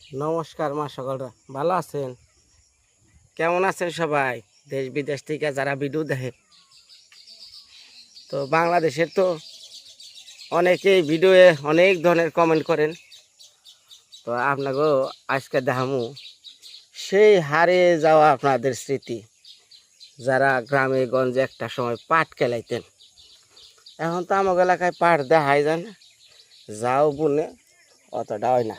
নমস্কার মা, সকলরা ভালো আছেন? কেমন আছেন সবাই? দেশ বিদেশ থেকে যারা ভিডিও দেখে, তো বাংলাদেশের তো অনেকেই ভিডিওয়ে অনেক ধরনের কমেন্ট করেন। তো আপনাকেও আজকে দেখামু সেই হারিয়ে যাওয়া আপনাদের স্মৃতি, যারা গ্রামে গঞ্জে একটা সময় পাট কেলাইতেন। এখন তো আমার এলাকায় পাট দেখাই যায় না, যাও বুনে অতটা হয় না।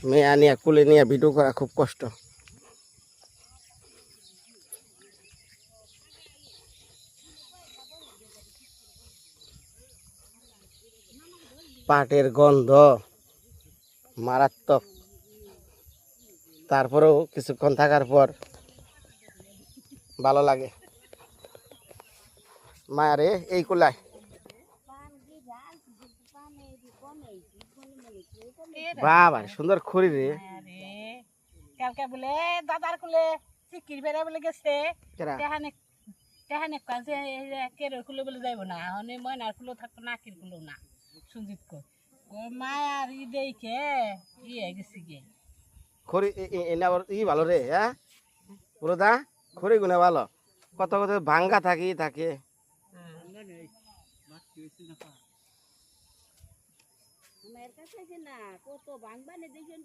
মেয়ে নিয়ে কুলে নিয়ে ভিডিও করা খুব কষ্ট। পাটের গন্ধ মারাত্মক। তারপরেও কিছুক্ষণ থাকার পর ভালো লাগে। মায়ারে এই কুলায় বাবা সুন্দর খড়ি রে। কালকে বলে দাদার কুলে চিকির বেড়া বলে গেছে কাজে কেরো খুলে বলে যাইব না অনেক ময়নার খুলো থাকতো না কির খুলো না সুজিত কো মায়ার ই দেখে ইয়ে গেছি গে খড়ি এনে আবার ই ভালো রে। হ্যাঁ পুরো দা খড়ি গুনে ভালো, কত কত ভাঙ্গা থাকি থাকে। আমার কাছে আছে না কত ভাঙবানে দেখেন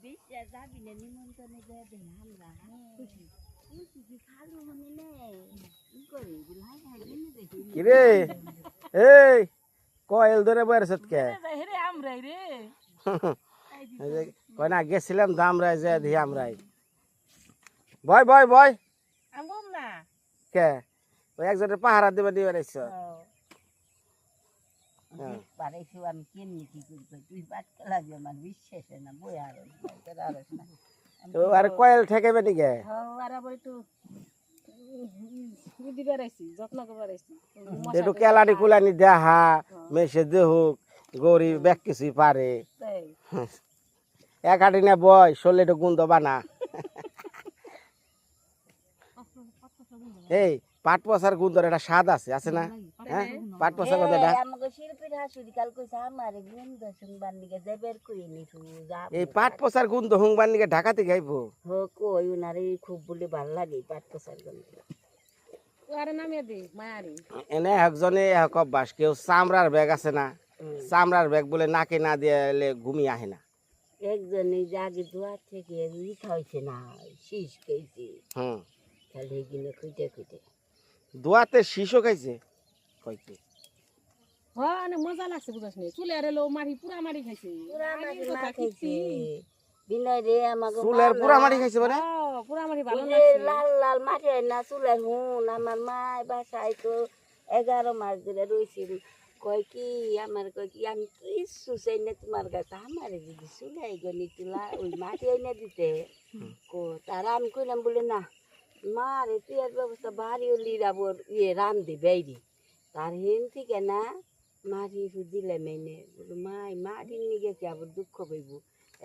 বিশ্বাস যাবি না নিমন্ত্রণে যায় দেন আমরা খুশি খুশি খালু মনে নেই ই করে বুলাই দেখি কিরে এই কয়েল ধরে বয়েছে কে? রে আমরাই রে কয় না গেছিলাম দামরাই যে দি আমরাই বয় বয় বয় আমম না কে ওই একজনের পাহারা দিবে দিবে রাইছ। পারেছি আমি কিনি কি করবো তুই বাদ লাগবে আমার বিশ্বাসে না বই আর না তো আর কয়েল ঠেকেবে নিকে? আর আবার একটু দিবে রাইছি যত্ন করবে রাইছি একটু কেলানি কুলানি দেখা মেসে দেহুক গরিব ব্যাগ কিছুই পারে। এক হাঁটি না বয় শরীরে একটু গুন্দ বানা। এই পাট পচার গুন্দর একটা স্বাদ আছে আছে না? হ্যাঁ পাট পচার গন্ধটা এই পাট পচার গুন্দ হুংবার নিকে ঢাকাতে গাইবো খুব বলে ভালো লাগে পাট পচার গন্ধ এনে একজনে এক অভ্যাস, কেউ চামড়ার ব্যাগ আছে না, চামড়ার ব্যাগ বলে নাকে না দিয়ে ঘুমিয়ে আহে না। একজনে জাগে দুয়ার থেকে খাইছে না শীষ খাইছে খালি কিনে খুঁজে খুঁজে দোয়াতে শিশু খাইছে কইতে। হ্যাঁ মজা লাগছে বুঝাস নি চুলে আরে লো মারি পুরা মারি খাইছে পুরা মারি না খাইছে বিনয় রে আমাগো চুলের পুরা মারি খাইছে মানে পুরা মারি ভালো লাগছে লাল লাল মারি না চুলে হুন আমার মা বাসায় তো 11 মাস ধরে রইছি কয় কি আমার কয় কি আমি কিছু চাই না তোমার কাছে আমার যদি চুলাই গনি তুলা ওই মাটি এনে দিতে কো তারা আমি কইলাম বলে না মা রে তুই এর ব্যবস্থা ভারী লিরাবর ইয়ে রান দি বাইরি তার হেন থেকে না মারি দিলে মেনে বলে মাই মারি নিয়ে গেছে আবার দুঃখ পাইব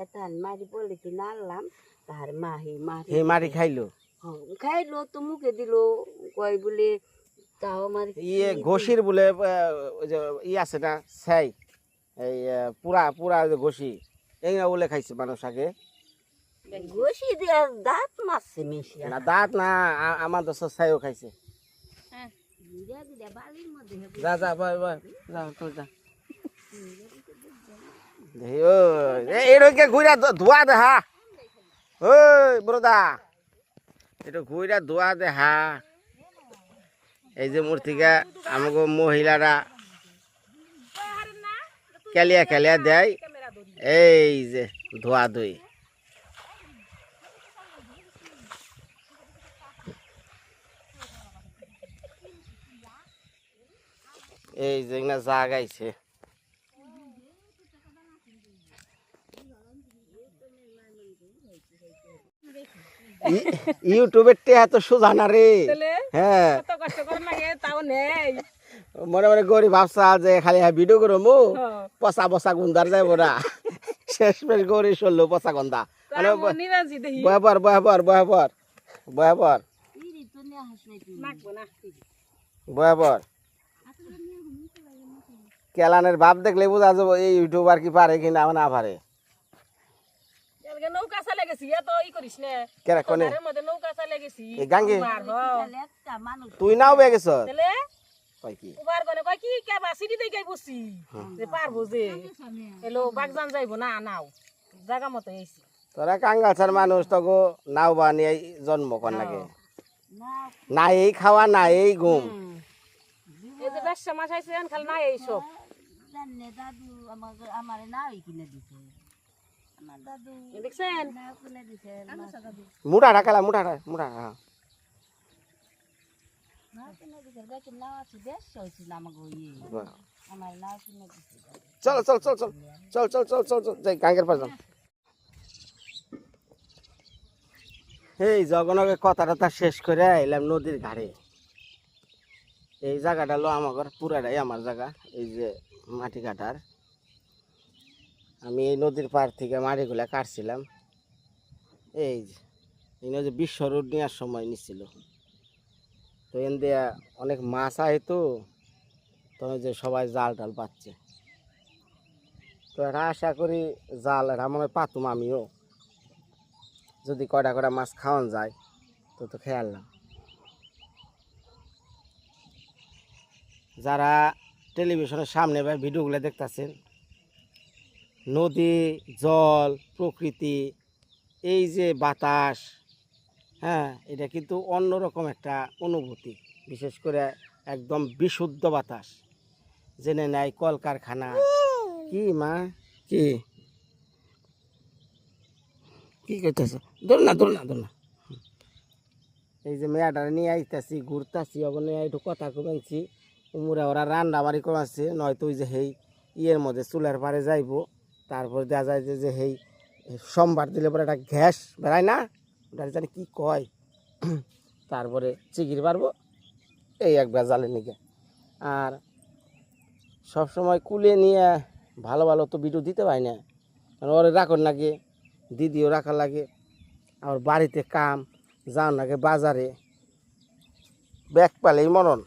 এতান মারি বলে কি নাড়লাম তার মা হে মারি খাইলো। খাইলো তো মুখে দিল কয় বলে তাও আমার ইয়ে ঘষির বলে ওই যে ই আছে না ছাই, এই পুরা পুরা ঘষি এইগুলা বলে খাইছে মানুষ আগে। ঘষি দিয়ে দাঁত মারছে মেশি না দাঁত না, আমার দশ ছাইও খাইছে। যা যা বয় বয় যা তুই যা দেখি এইরকে ঘুরা ধোয়া দেখা। ওই বড়দা এটা ঘুরা ধোয়া দেখা। এই যে মূর্তিকা আমাকে মহিলারা কেলিয়া কেলিয়া দেয়, এই যে ধোয়া ধুই। এই যে না জাগাইছে ইউটিউবের তে এত সোজা না রে। হ্যাঁ মনে মনে গরিব ভাবছা যে খালি ভিডিও করো মু পচা পচা গুন্দার যাইব না, শেষ মেশ গরি চললো পচা গন্ধা। বয়াবর বয়াবর বয়াবর বয়াবর ইরি তো নিয়ে হাস নাই তুই নাকবো না বয়াবর কেলানের বাপ দেখলে বোঝা যাবো এই ইউটিউবার কি পারে কি না পারে। এলগে নৌকা চালে গেছি এত ই করিস না কেরা কোনে ঘরের মধ্যে নৌকা চালে গেছি এই গাঙ্গে উবার একটা মানুষ তুই নাও বে গেছ তাহলে কয় কি উবার গনে কয় কি কে বা সিটি দেই গাই বসি যে পারবো যে এলো বাগজান যাইবো না নাও জায়গা মতো এইছি তোরা কাঙ্গালসার মানুষ তো গো নাও বা নিয়ে জন্ম কর লাগে না না এই খাওয়া না এই ঘুম এই যে ব্যবসা মাছ আইছে খালি না এইসব জানে দাদু আমার নাওই কিনে দিছে আমার দাদু দেখছেন নাও কিনে দিছে মুঠা ঢাকালা মুঠা হ্যাঁ নাও কিনে দিছে দেখি নাও আছে বেশ হয়েছিল আমাকে আমার নাও কিনে দিছে চল চল চল চল চল চল চল চল চল যাই গাঙ্গের পাশ এই জগনকে কথাটা শেষ করে এলাম নদীর ধারে। এই জায়গাটা হলো আমার পুরাটাই আমার জায়গা। এই যে মাটি কাটার আমি এই নদীর পার থেকে মাটিগুলা কাটছিলাম। এই যে বিশ্ব রোড নেওয়ার সময় নিচ্ছিল তো এন দিয়া অনেক মাছ আয় তো তখন যে সবাই জাল টাল পাচ্ছে তো এটা আশা করি জাল এটা মনে হয় পাতুম আমিও যদি কয়টা মাছ খাওয়ান যায় তো খেয়াল না। যারা টেলিভিশনের সামনে বা ভিডিওগুলো দেখতেছেন নদী জল প্রকৃতি এই যে বাতাস হ্যাঁ এটা কিন্তু অন্যরকম একটা অনুভূতি। বিশেষ করে একদম বিশুদ্ধ বাতাস জেনে নেয় কলকারখানা কি মা কি কি করতেছে দৌড় না এই যে মেয়াটারে নিয়ে আইতেছি ঘুরতেছি ওখানে একটু কথা কমেছি উমুরে ওরা রান্না বাড়ি কমাচ্ছে নয়তো ওই যে হেই ইয়ের মধ্যে চুলার পারে যাইব তারপর দেখা যায় যে হেই সোমবার দিলে পরে একটা গ্যাস বেড়ায় না ওটা জানি কি কয় তারপরে চিকির পারবো এই একবার জালে নিকে। আর সবসময় কুলে নিয়ে ভালো ভালো তো ভিডিও দিতে পারি না কারণ ওরে রাখর লাগে দিদিও রাখা লাগে আর বাড়িতে কাম যাও লাগে বাজারে ব্যাগ পালেই মরণ।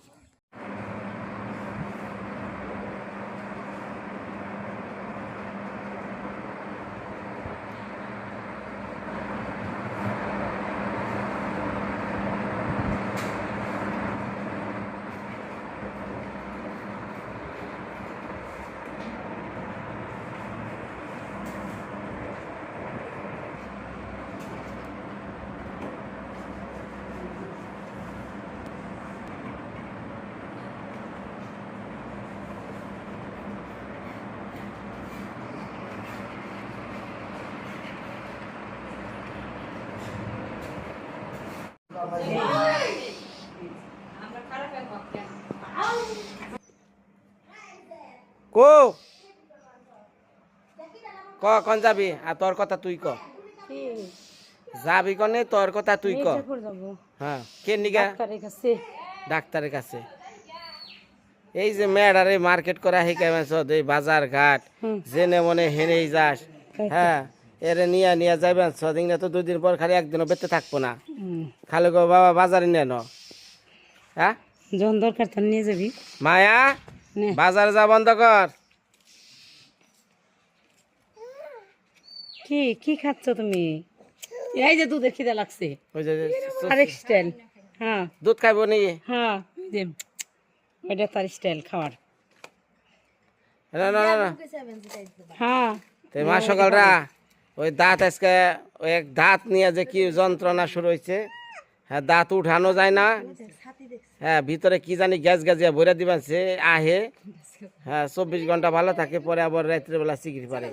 কো কন যাবি আর তোর কথা তুই ক যাবি কনে তোর কথা তুই ক হ্যাঁ কে নিগা ডাক্তারের কাছে এই যে মেয়েরারে মার্কেট করা শিখাইছ এই বাজার ঘাট জেনে মনে হেনেই যাস হ্যাঁ এরে নিয়ে যাবেন সদিন তো 2 দিন পর খালি একদিনও বেঁচে থাকবো না খালি গো বাবা বাজারে নিয়ে ন হ্যাঁ যখন দরকার তার নিয়ে যাবি মায়া বাজারে যা বন্ধ কর। কি কি খাচ্ছ তুমি এই যে দুধের খিদা লাগছে ওই যে আরেক স্টাইল হ্যাঁ দুধ খাইবো নি হ্যাঁ যে ওইটা তার স্টাইল খাওয়ার না হ্যাঁ তো মা সকালরা ওই দাঁত আজকে ওই এক দাঁত নিয়ে যে কি যন্ত্রণা শুরু হয়েছে হ্যাঁ দাঁত উঠানো যায় না হ্যাঁ ভিতরে কি জানি গ্যাস গাজিয়া ভরে দিবেন সে আহে হ্যাঁ 24 ঘন্টা ভালো থাকে পরে আবার রাত্রিবেলা চিকিৎসা পারে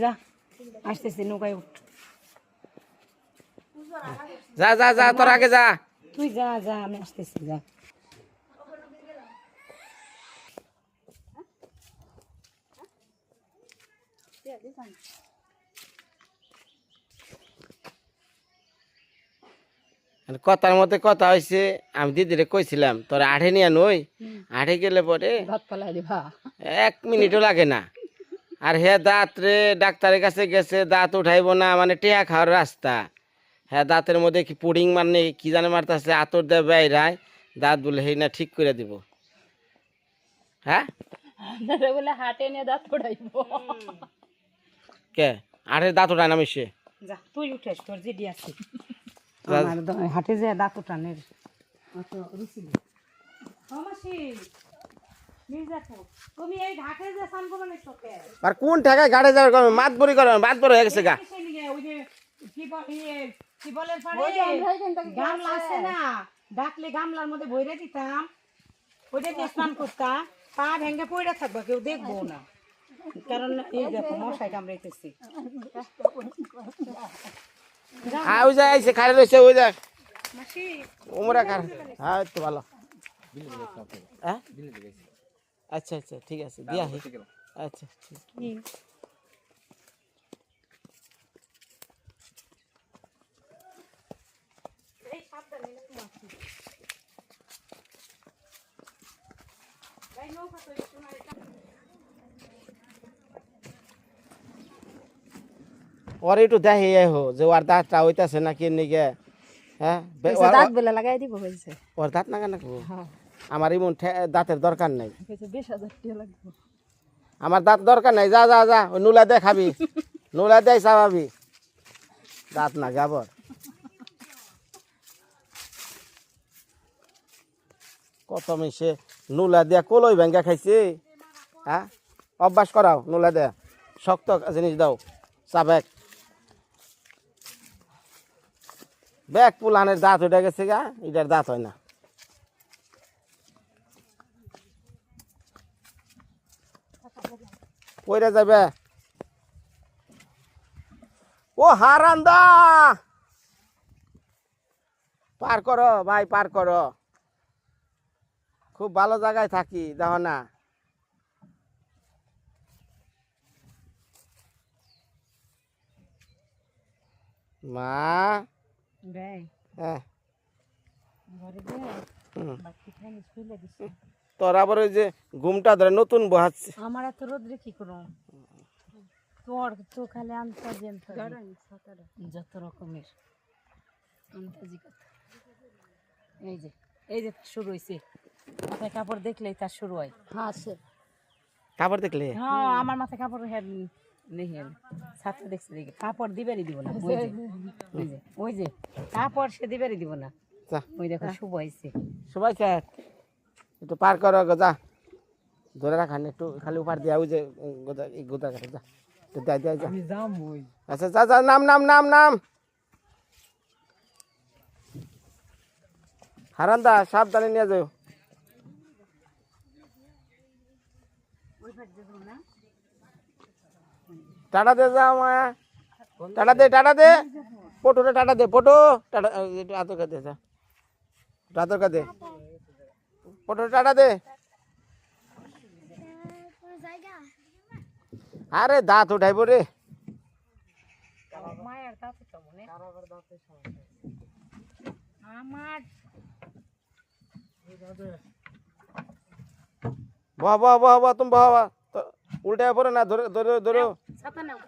যা আসতেছি নৌকায় উঠ যা তোর আগে যা তুই যা যা আমি আসতেছি যা কথার মধ্যে কথা হয়েছে আমি দিদিরে কইছিলাম তোর আঠে নিয়ে নই আঠে গেলে পরে ভাত পালাই দিবা 1 মিনিটও লাগে না আর হে দাঁত রে ডাক্তারের কাছে গেছে দাঁত উঠাইব না মানে টেয়া খাওয়ার রাস্তা হ্যাঁ দাঁতের মধ্যে কি পুডিং মানে কি জানে মারতেছে আতর দেয় বাইরায় দাঁত বলে হেই না ঠিক করে দিব হ্যাঁ বলে হাটে নিয়ে দাঁত পড়াইব কে আরে দাঁত উঠায় না মিশে যা তুই উঠেস তোর যেটি আছে যা। আমার হাটে যে দাঁত উঠানের অত রুচি নেই মাসি মির্জাপুর তুমি এই ঘাটে যে স্নান করো না চোখে আর কোন ঠেকায় গাড়ি যাবে কবে মাত বড়ি করবে মাত বড় হয়ে গেছে গা ওই যে কি বলেন পারে গামলা আছে না ডাকলে গামলার মধ্যে ভরে দিতাম ওইটা দিয়ে স্নান করতাম পা ভেঙে পড়ে থাকবা কেউ দেখবো না কারণ এই দেখো মশাই কামড়াইতেছি হ্যাঁ ওই যে আইসে খাড়ে রয়েছে ওই যে মাসি উমরা খাড়ে হ্যাঁ তো ভালো হ্যাঁ আচ্ছা আচ্ছা ঠিক আছে দিয়া হে আচ্ছা ঠিক ওর একটু দেখে হো যে ওর দাঁতটা হইতাছে নাকি নিগে হ্যাঁ দাঁত বেলা লাগাই দিব বলছে ওর দাঁত না কেন আমার এমন দাঁতের দরকার নাই 20,000 টাকা লাগবে আমার দাঁত দরকার নাই যা যা যা ওই নুলা দিয়ে খাবি নুলা দিয়ে চাবাবি দাঁত না গাবর কত মিশে নুলা দিয়া কলই ভেঙ্গা খাইছে হ্যাঁ অভ্যাস করাও নুলা দিয়া শক্ত জিনিস দাও চাবেক ব্যাগ পুলানের দাঁত উঠে গেছে গা এটার দাঁত হয় না কইরা যাবে ও হারান্দা পার করো ভাই পার করো খুব ভালো জায়গায় থাকি দেখো না মা ভাই হ্যাঁ ঘরে দিয়ে হুম। বাকি খানি শুলে দিছি তোর আবার ওই যে ঘুমটা ধরে নতুন বহাচ্ছে আমার এত রোদ্রে কি করো তোর তো খালি আনতাজি যত রকমের আনতাজি কথা এই যে শুরু হয়েছে মাথায় কাপড় দেখলেই তার শুরু হয় হ্যাঁ কাপড় দেখলে হ্যাঁ আমার মাথায় কাপড় দেখেন ছাত্র দেখছে দেখে কাপড় দিবারই দিব না ওই যে কাপড় সে দিবারই দিব না যা ওই দেখো শুভ হয়েছে সবাই স্যার একটু পার করো গো, যা ধরে রাখান একটু খালি উপার দিয়া ওই যে গোদা এই গোদা কাটে যা একটু দেয় দেয় যা আমি যাম ওই আচ্ছা যা যা নাম নাম নাম নাম হারান্দা সাবধানে নিয়ে যাও টাটা দে যা মায়া টাটা দে পটুরে টাটা দে পটু টাটা একটু আতর কা দে যা আতর কা দে পটুরে টাটা দে আরে দাঁত উঠাইব রে মায়ের দাঁতে তো মনে আমার বাহ বাহ বাহ বাহ তুমি বাহ বাহ উল্টায় পড়ে না ধরে ধরে ধরে ছাতা নাও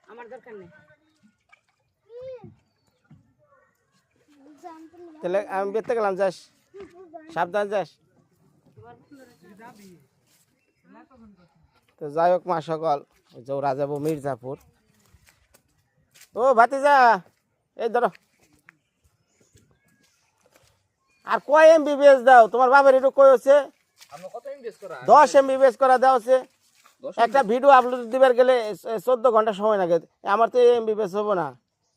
আমার দরকার নেই তাহলে আমি বেরতে গেলাম যাস সাবধান যাস তো যাই হোক মা সকল জৌরা যাবো মির্জাপুর ও ভাতিজা এই ধরো আর কয় MBBS দাও তোমার বাবার একটু কই হচ্ছে 10 MBBS করা দেওয়া হচ্ছে একটা ভিডিও আপলোড দিবার গেলে 14 ঘন্টা সময় লাগে আমার তো MBBS হবো না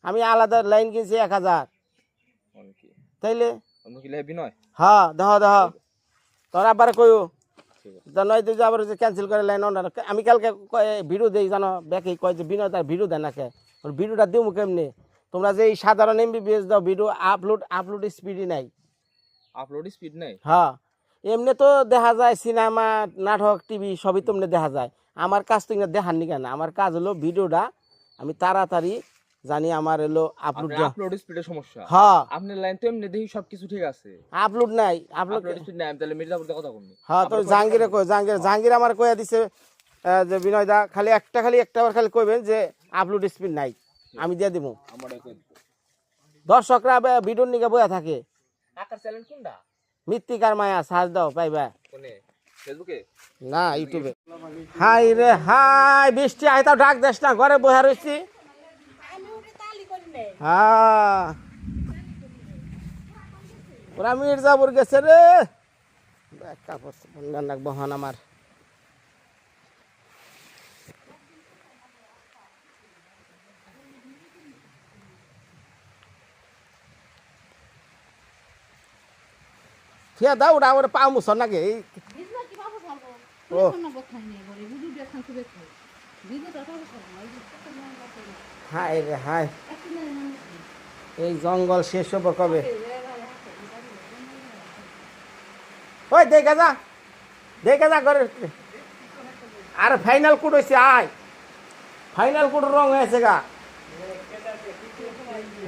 আমি আলাদা লাইন কিনছি 1000 তাইলে হ্যাঁ দেখো দেখো তোর আবার কইও নয় তুই আবার ক্যান্সেল করে লাইন আমি কালকে ভিডিও দিই জানো ব্যাকে কয় যে বিনয় তার ভিডিও দেয় না কে ভিডিওটা দিও কেমনি তোমরা যে এই সাধারণ MBBS দাও ভিডিও আপলোড স্পিডই নাই আপলোড স্পিড নাই হ্যাঁ এমনি তো দেখা যায় সিনেমা নাটক টিভি সবই তোমরা দেখা যায় আমার কাজ তো দেখাননি কেন আমার কাজ হলো ভিডিওটা আমি তাড়াতাড়ি জানি আমার হলো আপলোড আপলোড স্পিডের সমস্যা হ্যাঁ আপনার লাইন তো এমনি দেখি সবকিছু ঠিক আছে আপলোড নাই আপলোড আপলোড স্পিড নাই আমি তাহলে মির্জাপুর কথা বলনি হ্যাঁ তো জাহাঙ্গীরে কই জাহাঙ্গীর আমার কইয়া দিছে যে বিনয় দা খালি একটা বার খালি কইবেন যে আপলোড স্পিড নাই, আমি দিয়ে দিব। আমার দর্শকরা ভিডিওর নিকে বয়া থাকে। আকার চ্যানেল কোনটা? মৃত্তিকার মায়া সার্চ দাও পাইবা। কোনে? ফেসবুকে? না ইউটিউবে। হাই রে হাই, বৃষ্টি আই তাও ডাক দেস না, ঘরে বসে রয়েছি। হ্যাঁ ওরা মির্জাপুর গেছে রে, কাপড় বহন আমার। ঠিক দাও ওরা ওরা পা মুসন নাকি ও হাই রে হাই, এই জঙ্গল শেষ হবো কবে? ওই দেখে যা ঘরে। আর ফাইনাল কোড হয়েছে, আয় ফাইনাল কোড রং হয়েছে গা,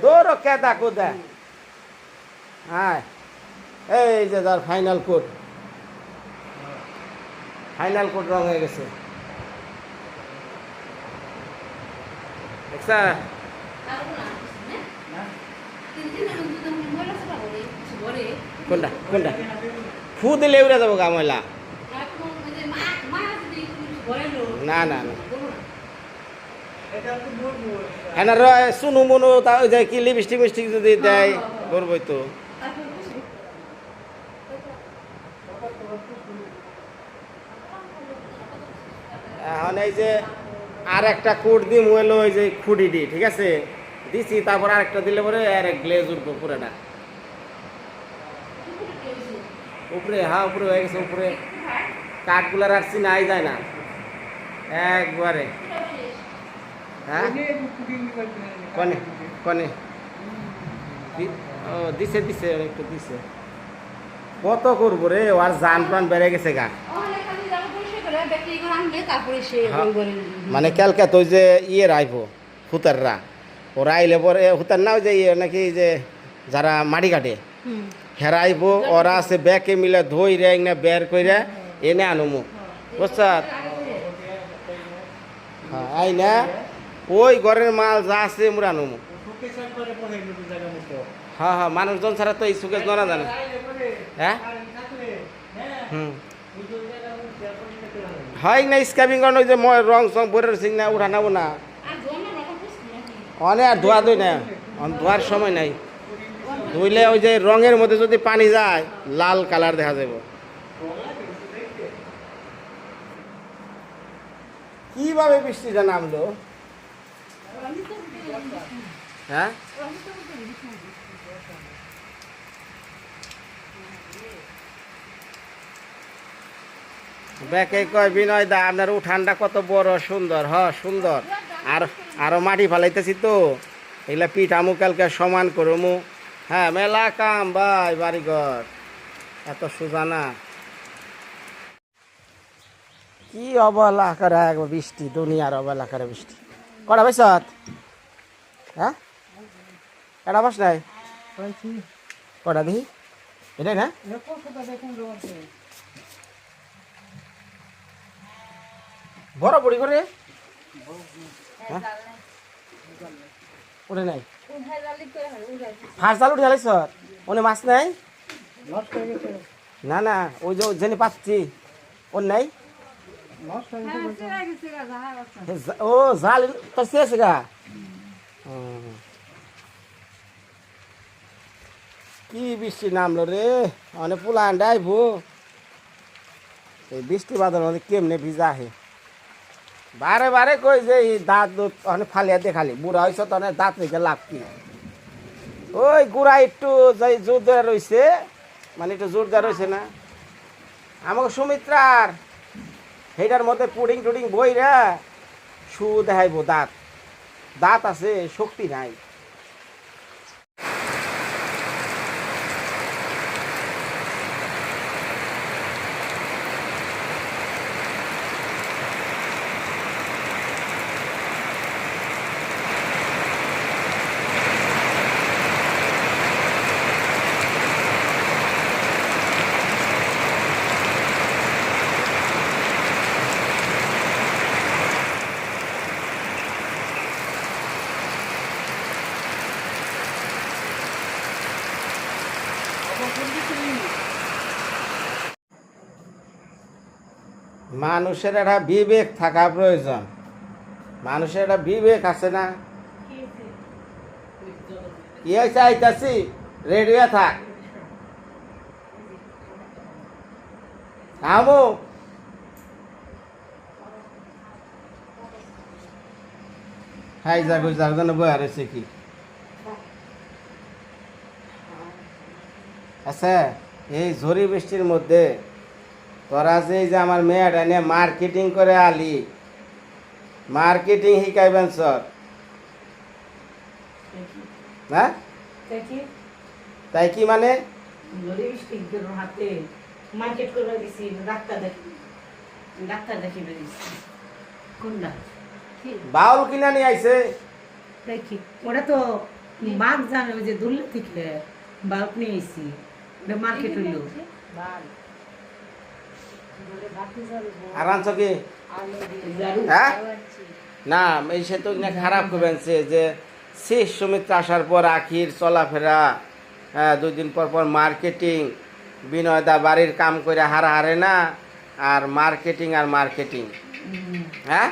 দৌড় কেদা কোদা। হ্যাঁ এই যে তার ফাইনাল কোড রং হয়ে গেছে দেখছা? কোনটা ফু দিলে উড়ে যাবো গা ময়লা। না না না এনার সুনু মুনু তা ওই যে কি লিপস্টিক মিস্টিক যদি দেয় করবই তো। এখন এই যে আর একটা কোট দিম হইলো ওই যে খুঁড়ি দি, ঠিক আছে দিছি, তারপর আরেকটা দিলে পরে আর এক গ্লেজ উঠবো পুরোটা উপরে। হ্যাঁ উপরে হয়ে গেছে, উপরে কাঠগুলা রাখছি না, আই যায় না একবারে। হ্যাঁ কনে কনে ও দিছে একটু দিছে, কত করবো রে, আর জান প্রাণ বেড়ে গেছে গা। মানে কালকে তো যে ইয়ে আইবো হুতাররা, ওরা আইলে পরে হুতার না ওই যে ইয়ে নাকি যে যারা মাটি কাটে হেরা আইবো, ওরা আছে ব্যাকে মিলে ধই রে না বের কইরা এনে আনুমু বুঝছ। হ্যাঁ আই না ওই ঘরের মাল যা আছে মুরা আনুমু। হ্যাঁ হ্যাঁ মানুষজন ছাড়া তো এই সুকেশ না জানে। হ্যাঁ হয় না স্ক্যাবিং করানো, ওই যে রং সং বইয়ের সিং না উঠা নাবো না অনেক আর ধোয়া দই না, ধোয়ার সময় নাই। ধুইলে ওই যে রঙের মধ্যে যদি পানি যায় লাল কালার দেখা যাব। কিভাবে বৃষ্টিটা নামলো? হ্যাঁ ব্যাকে কয় বিনয় দা আপনার উঠানটা কত বড় সুন্দর। সুন্দর, আর আরো মাটি ফালাইতেছি তো, এগুলা পিঠ আমু কালকে সমান করমু। হ্যাঁ মেলা কাম ভাই, বাড়িঘর এত সোজা না। কি অবহেলা করে একবার বৃষ্টি, দুনিয়ার অবহেলা করে বৃষ্টি। কটা পাইছত? হ্যাঁ এটা বাস নাই কটা দেখি, এটাই না বড় বড়ি করে উঠে নাই ফার্স্ট জাল উঠে গেছ ওনে মাছ নাই? না না ওই যে জেনে পাচ্ছি ওর নাই। ও জাল তোর শেষ গা। কি বৃষ্টি নামলো রে, অনেক পুলান ডাইবো। এই বৃষ্টি বাদল মধ্যে কেমনে ভিজা আহে। বারে বারে কই যে দাঁত অনেক ফালিয়া দেখালি, বুড়া হয়েছ তো অনেক দাঁত রেখে লাভ কি। ওই গুড়া একটু যাই জোর দেওয়া রয়েছে, মানে একটু জোর দেওয়া রয়েছে না আমাকে সুমিত্রার, সেইটার মধ্যে পুডিং টুডিং বই রে শু দেখাইবো। দাঁত আছে শক্তি নাই। মানুষের একটা বিবেক থাকা প্রয়োজন। মানুষের একটা বিবেক আছে না? কি হয়েছে? আইতাছি, রেডি হয়ে থাক। আমু হাই যা গুজার জন্য বয়া রয়েছে কি? আচ্ছা, এই ঝড়ি বৃষ্টির মধ্যে তোরা যে এই যে আমার মেয়েটা নিয়ে মার্কেটিং করে আলি, মার্কেটিং শিকাইবেন স্যার, হ্যাঁ? তাই কি মানে? হাতে মার্কেট করে দিছি, ডাক্তার দেখিয়ে দিছি। কোনটা বাউল কিনা নিয়ে আইছে? দেখি ওটা তো বাঘ জানে, ওই যে দুলে থেকে বাল্ব নিয়ে আইছি, ওটা মার্কেট হইলো। আর আনছ কি? হ্যাঁ না, এই সে তো না খারাপ করবেন যে শেষ সুমিত্রা আসার পর আখির চলাফেরা, হ্যাঁ 2 দিন পর পর মার্কেটিং, বিনয়দা বাড়ির কাম করে হারে না, আর মার্কেটিং আর মার্কেটিং। হ্যাঁ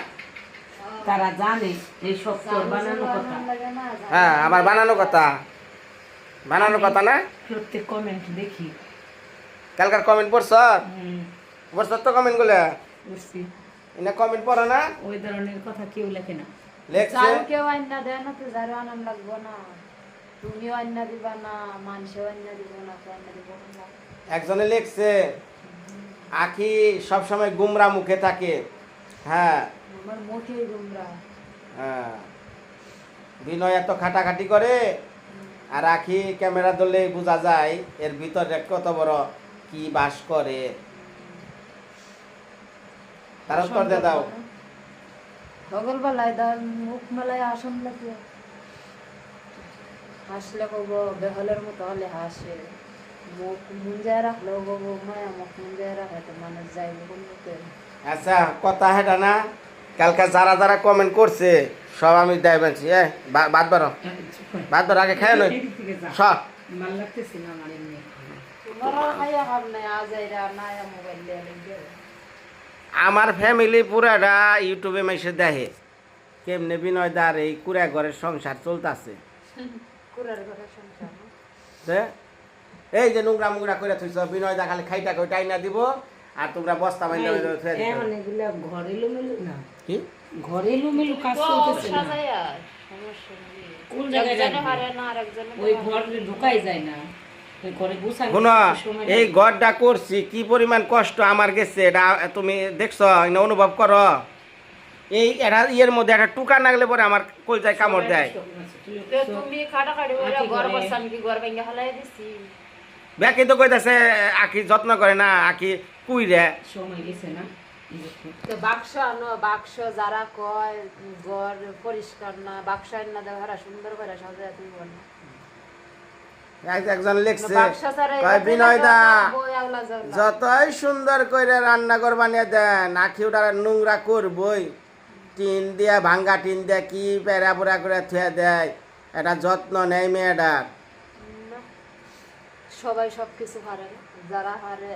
তারা জানে এই সব তোর বানানো কথা। হ্যাঁ আমার বানানো কথা, বানানো কথা না। প্রত্যেক কমেন্ট দেখি, কালকার কমেন্ট পড়ছ? পড়ছ তো কমেন্ট গুলো? বুঝছি এনে কমেন্ট পড়ো না? ওই ধরনের কথা কেউ লেখে না। লেখছে কেউ আন্না দেয় না তো যারও আনন্দ লাগবো না, তুমিও আন্না দিবা না, মানুষও আন্না দিব না, তো আন্না দিব না। একজনে লিখছে আখি সবসময় গুমরা মুখে থাকে। হ্যাঁ আমার মুখেই গুমরা। হ্যাঁ, বিনয় এত খাটাখাটি করে আর আখি ক্যামেরা ধরলে বোঝা যায় এর ভিতরে কত বড় কি বাস করে। তার উত্তর দিয়ে দাও। সকালবেলায় তার মুখ মেলায় আসন লাগে, হাসলে কব বেহলের মতো হলে হাসে, মুখ মুঞ্জায় রাখলেও কব মায়া, মুখ মুঞ্জায় রাখলে তো মানুষ যাইব কোন মুখে। আচ্ছা কথা হেটা না, কালকে যারা যারা কমেন্ট করছে সব আমি দেয় বলছি। বাদ বারো, বাদ বারো, আগে খেয়ে নই সব। ভাল লাগতেছে না আমার এমনি। তোমার খাইয়া খাব নাই, আজ এরা নায়া মোবাইল দিয়ে আমার ফ্যামিলি পুরাটা ইউটিউবে মেসে দেখে কেমনে বিনয় দার এই কুড়া ঘরের সংসার চলতেছে। কুড়ার ঘরে সংসার। এই যে নোংরা মুংরা করে থইছ, বিনয় দা খালি খাইটা কই টাইনা দিব আর তোমরা বস্তা বাইন্দা এখন এগুলা ঘরে লুমেলু না, কি ঘরে লুমেলু কাজ চলতেছে না। সাজাইয়া সমস্যা নেই, কোন জায়গায় একজনে রাখবো? হারে না, আরেকজনে ওই ঘরে ঢুকাই যায় না, ওই ঘরে গুছানো শোনো, সময় এই ঘরটা করছি কি পরিমাণ কষ্ট আমার গেছে এটা তুমি দেখছো না, অনুভব করো। এই এটা ইয়ের মধ্যে একটা টুকা নাগলে পরে আমার কলজায় কামড় দেয়। তো তুমি খাটাখাটি করে ঘর বসান কি ঘর ভেঙে হালাই দিছি। ব্যাকি তো কইতাছে আখি যত্ন করে না, আখি কুইরে। সময় গেছে না। তো বাক্স আনো, বাক্স যারা কয় ঘর পরিষ্কার না, বাক্স আনা দেওয়া হারা সুন্দর করে সাজায় তুমি বল না। একজন লিখছে বাক্স ছাড়া কয় বিনয় দা বই আওলা যাও না। যতই সুন্দর করে রান্নাঘর বানিয়ে দেন আখি ওটা নোংরা করবই, টিন দিয়া ভাঙ্গা টিন দিয়া কি পেরা পোড়া করে থুয়ে দেয়, এটা যত্ন নেই মেয়েটার। না, সবাই সবকিছু হারে না, যারা হারে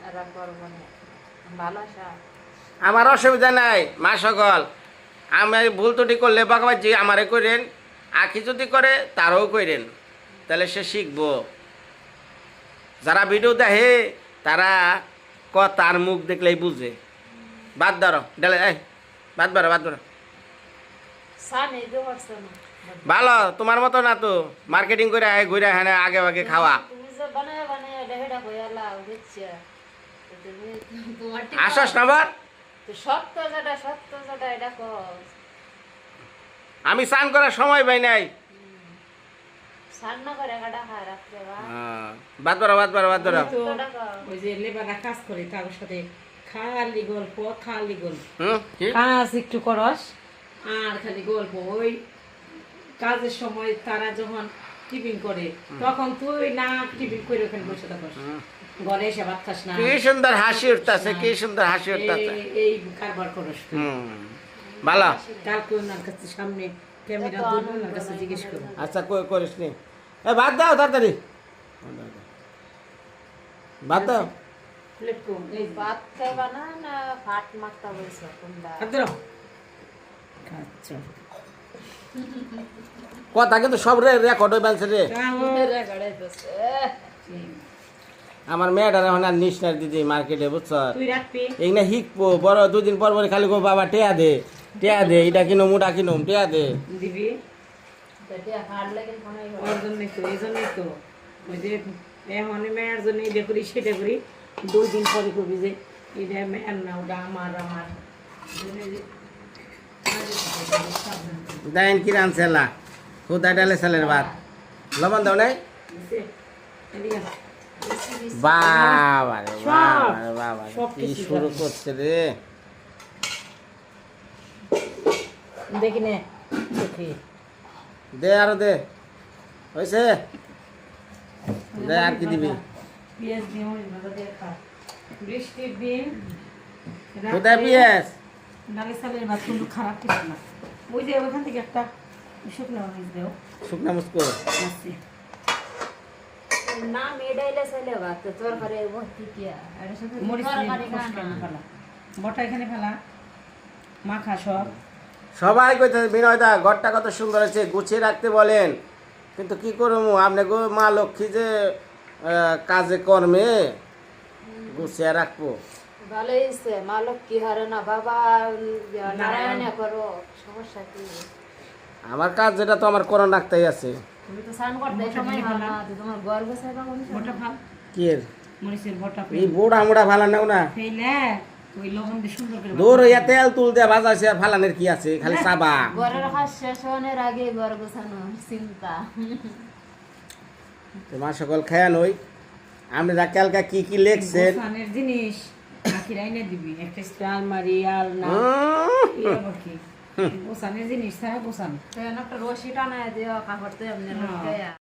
এরা করবো না। ভালোবাসা আমার অসুবিধা নাই মা সকল, আমি ভুল ত্রুটি করলে বাগবাজি আমারে করেন, আখি যদি করে তারও করেন, তাহলে সে শিখবো। যারা ভিডিও দেখে তারা তার মুখ দেখলেই বুঝে। বাদ ধরো ডেলে, বাদ বারো, বাদ বারো। সানি তো পারছো না। ভালো তোমার মতো না তো মার্কেটিং করে ঘুরে হ্যাঁ আগে আগে খাওয়া। তুমি যে বানায় বানায় ডেহেডা কইলা বুঝছে, তুমি তোমার ঠিক আসস না বার, তো সত্য যেটা এটা কর। আমি স্নান করার সময় পাই নাই। সান্না করে কাটা খায় রাখতে বা বাদ বারো, বাদ বারো, বাদ বারো। তো ওই যে লেবাররা কাজ করে তার সাথে খালি গল্প, খালি গল্প। কি কাজ একটু করস আর খালি গল্প। ওই কাজের সময় তারা যখন টিফিন করে তখন তুই না টিফিন করে ওখানে বসে থাকস, ঘরে এসে ভাত খাস না, কি সুন্দর হাসি উঠতেছে, কি সুন্দর হাসি উঠতেছে। এই কারবার করস তুই। ভালো। কালকে ওনার কাছে সামনে ক্যামেরা ধরবো, ওনার কাছে জিজ্ঞেস করবো। আচ্ছা করিস নি, বাদ দাও তাড়াতাড়ি, বাদ দাও। প্লেট কম এই ভাত খাইবা না না ভাত মাখতা বলছো কোনটা আচ্ছা কথা কিন্তু সব রেকর্ড হয়ে বানছে রে আমার মেয়েটার এখন আর নিস না দিদি মার্কেটে বুঝছ তুই রাখবি এই না হিকবো বড় 2 দিন পর পর খালি গো বাবা টেয়া দে এটা কিনুম ওটা কিনুম টেয়া দে দিবি এটা হাড় লাগে মনে হয় ওর জন্যই তো এই জন্যই তো ওই যে এখন মেয়ের জন্য এটা করি সেটা করি 2 দিন পরে করবি যে এটা মেয়ের না ওটা আমার দেন কি রানছেলা খুদা ডালে সালের ভাত লবণ দাও নাই বাবা রে বাবা রে বাবা রে, কি শুরু করছে রে দেখি নে দেখি দে আরো দে হয়েছে দে আর কি দিবি পেঁয়াজ দিয়ে মরিচ ভাজা দিয়ে খা বৃষ্টির দিন কোথায় পেঁয়াজ ডালে সালের ভাত কিন্তু খারাপ কিছু না ওই যে ওইখান থেকে একটা শুকনো মরিচ দেও শুকনা মুসকো আসছে না মেডাইলে চাইলে ভাত তোর ঘরে ভর্তি কিয়া এর সাথে মরিচ তরকারি দিয়ে খানা ফেলা বটা এখানে ফেলা মাখা সব সবাই কইতেছে বিনয়দা ঘরটা কত সুন্দর আছে গুছিয়ে রাখতে বলেন কিন্তু কি করবো আপনি গো মা লক্ষ্মী যে কাজে কর্মে গুছিয়ে রাখবো ভালো হয়েছে মালক কি হারে না বাবা নারায়ণ করো সমস্যা কি আমার কাজ যেটা তো আমার করোনা রাখতেই আছে তুমি তো স্নান করতে সময় হয় না তো তোমার গর্ব চাইবা কোন বটা ফাল কি এর? মরিচের বটা এই বুড়া মুড়া ভালা নাও না ফেলে ওই লবণ দিয়ে সুন্দর করে দূর হইয়া তেল তুল দেয়া ভাজাছে আর ফালানের কি আছে খালি চাবা ঘরের কাজ শেষ হওয়ার আগে ঘর গোছানো চিন্তা তোমার সকল খেয়া নই আপনি যা কালকা কি কি লেখছেন গোছানের জিনিস আখির আইনে দিবি একটা আলমারি আলনা উম, এই আবার কি গোছানের জিনিস ছাড়া গোছানো একটা রশি টানায় দিও কাপড় তো এমনি